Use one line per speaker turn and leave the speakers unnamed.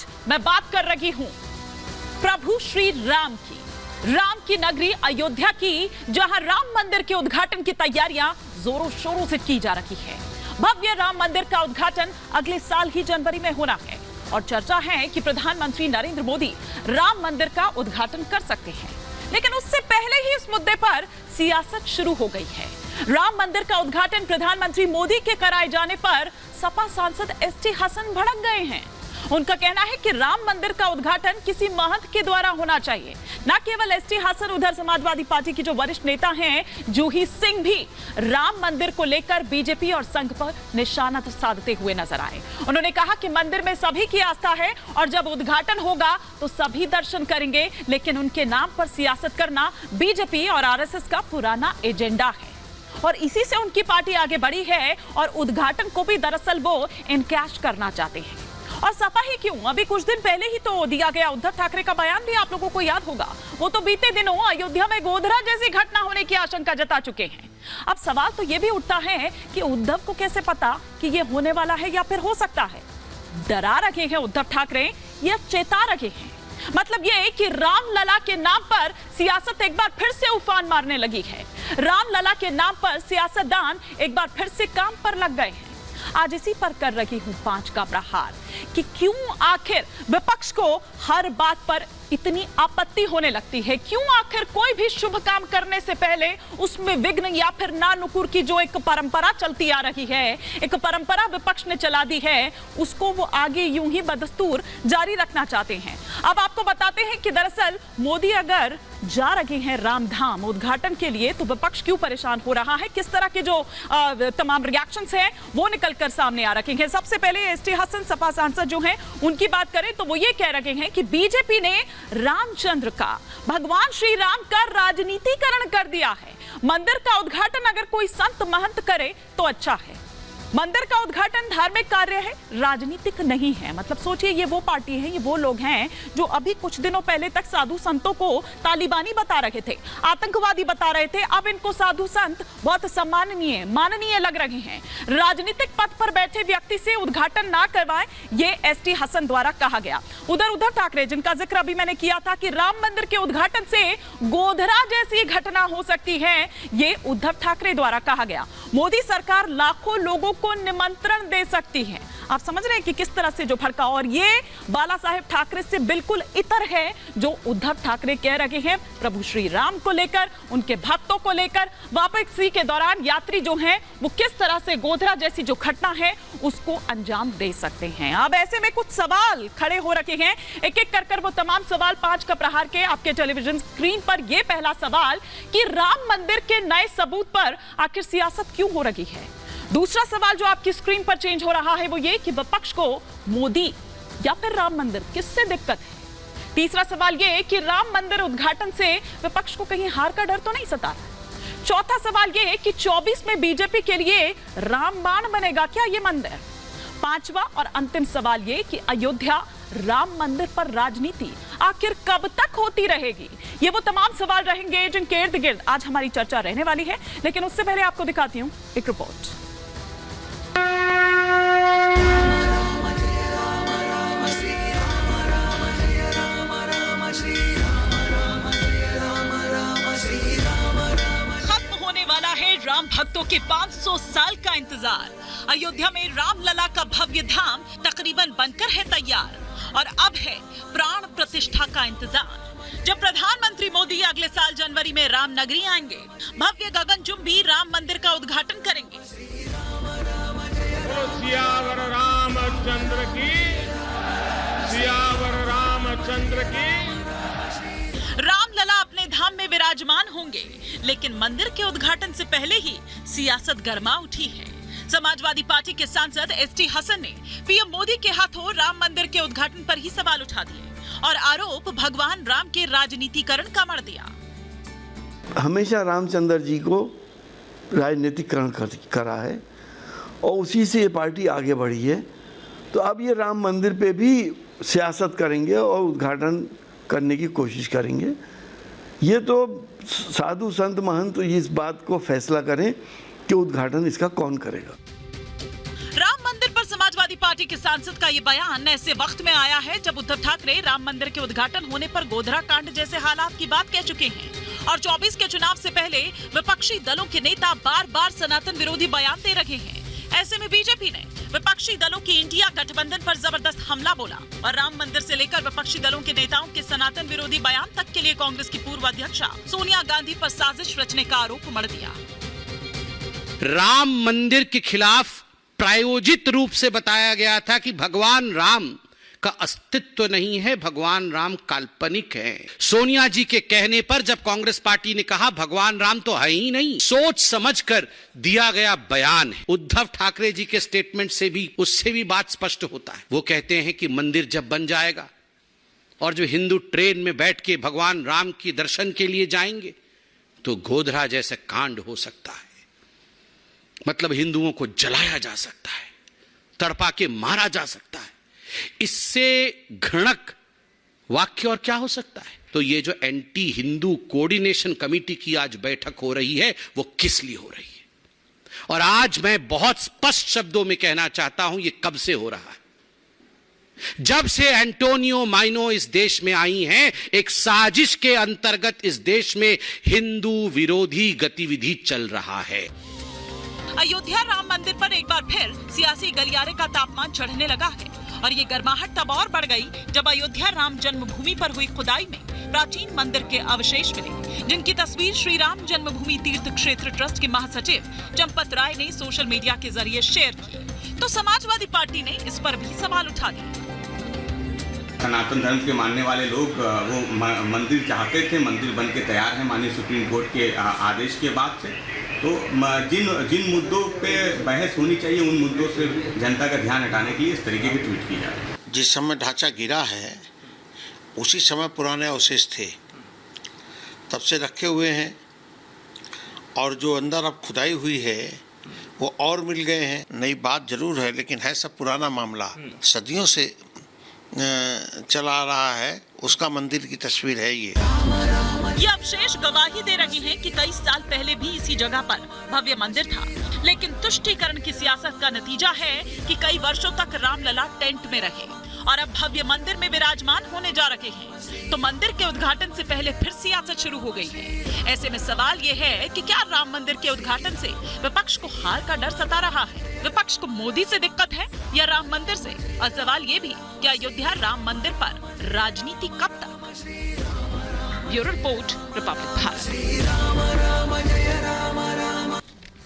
आज मैं बात कर रही हूं प्रभु श्री राम की नगरी अयोध्या की, जहां राम मंदिर के उद्घाटन की तैयारियां जोरों शोरों से की जा रही है। भव्य राम मंदिर का उद्घाटन अगले साल ही जनवरी में होना है और चर्चा है कि प्रधानमंत्री नरेंद्र मोदी राम मंदिर का उद्घाटन कर सकते हैं। लेकिन उससे पहले ही इस मुद्दे पर सियासत शुरू हो गई है। राम मंदिर का उद्घाटन प्रधानमंत्री मोदी के कराए जाने पर सपा सांसद एसटी हसन भड़क गए हैं। उनका कहना है कि राम मंदिर का उद्घाटन किसी महंत के द्वारा होना चाहिए। न केवल एसटी हसन, उधर समाजवादी पार्टी की जो वरिष्ठ नेता हैं जूही सिंह भी राम मंदिर को लेकर बीजेपी और संघ पर निशाना साधते हुए नजर आए। उन्होंने कहा कि मंदिर में सभी की आस्था है और जब उद्घाटन होगा तो सभी दर्शन करेंगे, लेकिन उनके नाम पर सियासत करना बीजेपी और आरएसएस का पुराना एजेंडा है और इसी से उनकी पार्टी आगे बढ़ी है और उद्घाटन को भी दरअसल वो इनकैश करना चाहते हैं। और सपा ही क्यों, अभी कुछ दिन पहले ही तो दिया गया उद्धव ठाकरे का बयान भी आप लोगों को याद होगा। वो तो बीते दिनों अयोध्या में गोधरा जैसी घटना होने की आशंका जता चुके हैं। अब सवाल तो ये भी उठता है कि उद्धव को कैसे पता कि ये होने वाला है या फिर हो सकता है। डरा रखे हैं उद्धव ठाकरे या चेता रखे हैं? मतलब ये कि रामलला के नाम पर सियासत एक बार फिर से उफान मारने लगी है। रामलला के नाम पर सियासतदान एक बार फिर से काम पर लग गए हैं। आज इसी पर कर रही हूं 5 का प्रहार कि क्यों आखिर विपक्ष को हर बात पर इतनी आपत्ति होने लगती है। क्यों आखिर कोई भी शुभ काम करने से पहले उसमें विघ्न या फिर नानुकुर की जो एक परंपरा चलती आ रही है, एक परंपरा विपक्ष ने चला दी है, उसको वो आगे यूं ही बदस्तूर जारी रखना चाहते हैं। अब आपको बताते हैं कि दरअसल मोदी अगर जा रहे हैं रामधाम उद्घाटन के लिए तो विपक्ष क्यों परेशान हो रहा है, किस तरह के जो तमाम रिएक्शंस हैं वो निकलकर सामने आ रखे हैं। सबसे पहले एसटी हसन सपा सांसद जो हैं उनकी बात करें तो वो ये कह रहे हैं कि बीजेपी ने रामचंद्र का, भगवान श्री राम का राजनीतिकरण कर दिया है। मंदिर का उद्घाटन अगर कोई संत महंत करे तो अच्छा है। मंदिर का उद्घाटन धार्मिक कार्य है, राजनीतिक नहीं है। मतलब सोचिए, ये वो पार्टी है, ये वो लोग हैं जो अभी कुछ दिनों पहले तक साधु संतों को तालिबानी बता रहे थे, आतंकवादी बता रहे थे। अब इनको साधु संत बहुत सम्माननीय, माननीय लग रहे हैं। राजनीतिक पद पर बैठे व्यक्ति से उद्घाटन ना करवाएं, ये एसटी हसन द्वारा कहा गया। उधर उद्धव ठाकरे, जिनका जिक्र अभी मैंने किया था कि राम मंदिर के उद्घाटन से गोधरा जैसी घटना हो सकती है, ये उद्धव ठाकरे द्वारा कहा गया। मोदी सरकार लाखों लोगों को निमंत्रण दे सकती है। आप समझ रहे हैं कि किस तरह से जो भड़का, और ये बाला साहेब ठाकरे से बिल्कुल इतर है जो उद्धव ठाकरे कह रहे हैं प्रभु श्री राम को लेकर, उनके भक्तों को लेकर। वापसी के दौरान यात्री जो हैं वो किस तरह से गोधरा जैसी जो घटना है उसको अंजाम दे सकते हैं। अब ऐसे में कुछ सवाल खड़े हो रखे हैं, एक एक कर वो तमाम सवाल 5 का प्रहार के आपके टेलीविजन स्क्रीन पर। ये पहला सवाल कि राम मंदिर के नए सबूत पर आखिर सियासत क्यों हो रही है। दूसरा सवाल जो आपकी स्क्रीन पर चेंज हो रहा है वो ये कि विपक्ष को मोदी या फिर राम मंदिर, किससे दिक्कत है। तीसरा सवाल ये कि राम मंदिर उद्घाटन से विपक्ष को कहीं हार का डर तो नहीं सता रहा। चौथा सवाल ये कि 24 में बीजेपी के लिए रामबाण बनेगा क्या ये मंदिर। पांचवा और अंतिम सवाल ये कि अयोध्या राम मंदिर पर राजनीति आखिर कब तक होती रहेगी। ये वो तमाम सवाल रहेंगे जिनके इर्द गिर्द आज हमारी चर्चा रहने वाली है। लेकिन उससे पहले आपको दिखाती हूं एक रिपोर्ट। खत्म होने वाला है राम भक्तों के 500 साल का इंतजार। अयोध्या में रामलला का भव्य धाम तकरीबन बनकर है तैयार और अब है प्राण प्रतिष्ठा का इंतजार। जब प्रधानमंत्री मोदी अगले साल जनवरी में राम नगरी आएंगे, भव्य गगनचुंबी राम मंदिर का उद्घाटन करेंगे।
सियावर रामचंद्र की, सियावर रामचंद्र की।
रामलला अपने धाम में विराजमान होंगे, लेकिन मंदिर के उद्घाटन से पहले ही सियासत गर्मा उठी है। समाजवादी पार्टी के सांसद एसटी हसन ने पीएम मोदी के हाथों राम मंदिर के उद्घाटन पर ही सवाल उठा दिए और आरोप भगवान राम के राजनीतिकरण का मढ़ दिया।
हमेशा रामचंद्र जी को राजनीतिकरण करा है और उसी से ये पार्टी आगे बढ़ी है। तो अब ये राम मंदिर पे भी सियासत करेंगे और उद्घाटन करने की कोशिश करेंगे। ये तो साधु संत महंत इस बात को फैसला करें कि उद्घाटन इसका कौन करेगा।
राम मंदिर पर समाजवादी पार्टी के सांसद का ये बयान ऐसे वक्त में आया है जब उद्धव ठाकरे राम मंदिर के उद्घाटन होने पर गोधरा कांड जैसे हालात की बात कह चुके हैं और 24 के चुनाव से पहले विपक्षी दलों के नेता बार बार सनातन विरोधी बयान दे रहे हैं। ऐसे में बीजेपी ने विपक्षी दलों की इंडिया गठबंधन पर जबरदस्त हमला बोला और राम मंदिर से लेकर विपक्षी दलों के नेताओं के सनातन विरोधी बयान तक के लिए कांग्रेस की पूर्व अध्यक्षा सोनिया गांधी पर साजिश रचने का आरोप मढ़ दिया।
राम मंदिर के खिलाफ प्रायोजित रूप से बताया गया था कि भगवान राम का अस्तित्व नहीं है, भगवान राम काल्पनिक है। सोनिया जी के कहने पर जब कांग्रेस पार्टी ने कहा भगवान राम तो है ही नहीं, सोच समझकर दिया गया बयान है। उद्धव ठाकरे जी के स्टेटमेंट से भी उससे भी बात स्पष्ट होता है। वो कहते हैं कि मंदिर जब बन जाएगा और जो हिंदू ट्रेन में बैठ के भगवान राम के दर्शन के लिए जाएंगे तो गोधरा जैसे कांड हो सकता है, मतलब हिंदुओं को जलाया जा सकता है, तड़पा के मारा जा सकता है। इससे घृणक वाक्य और क्या हो सकता है? तो ये जो एंटी हिंदू कोऑर्डिनेशन कमेटी की आज बैठक हो रही है वो किस लिए हो रही है? और आज मैं बहुत स्पष्ट शब्दों में कहना चाहता हूं ये कब से हो रहा है। जब से एंटोनियो माइनो इस देश में आई हैं, एक साजिश के अंतर्गत इस देश में हिंदू विरोधी गतिविधि चल रहा है।
अयोध्या राम मंदिर पर एक बार फिर सियासी गलियारे का तापमान चढ़ने लगा है और ये गर्माहट तब और बढ़ गई जब अयोध्या राम जन्मभूमि पर हुई खुदाई में प्राचीन मंदिर के अवशेष मिले, जिनकी तस्वीर श्री राम जन्मभूमि तीर्थ क्षेत्र ट्रस्ट के महासचिव चंपत राय ने सोशल मीडिया के जरिए शेयर की, तो समाजवादी पार्टी ने इस पर भी सवाल उठा दिए।
सनातन धर्म के मानने वाले लोग वो मंदिर चाहते थे, मंदिर बन के तैयार है माननीय सुप्रीम कोर्ट के आदेश के बाद से। तो जिन मुद्दों पे बहस होनी चाहिए उन मुद्दों से जनता का ध्यान हटाने के लिए इस तरीके के ट्वीट किए जा रहे हैं।
जिस समय ढांचा गिरा है उसी समय पुराने अवशेष थे, तब से रखे हुए हैं और जो अंदर अब खुदाई हुई है वो और मिल गए हैं। नई बात जरूर है लेकिन है सब पुराना मामला, सदियों से चला आ रहा है, उसका मंदिर की तस्वीर है ये
अवशेष गवाही दे रही हैं कि कई साल पहले भी इसी जगह पर भव्य मंदिर था, लेकिन तुष्टीकरण की सियासत का नतीजा है कि कई वर्षों तक रामलला टेंट में रहे और अब भव्य मंदिर में विराजमान होने जा रहे हैं। तो मंदिर के उद्घाटन से पहले फिर सियासत शुरू हो गई है। ऐसे में सवाल ये है कि क्या राम मंदिर के उद्घाटन से विपक्ष को हार का डर सता रहा है? विपक्ष को मोदी से दिक्कत है या राम मंदिर से? और सवाल ये भी कि अयोध्या राम मंदिर पर राजनीति कब तक? Bureau report, Republic Bharat.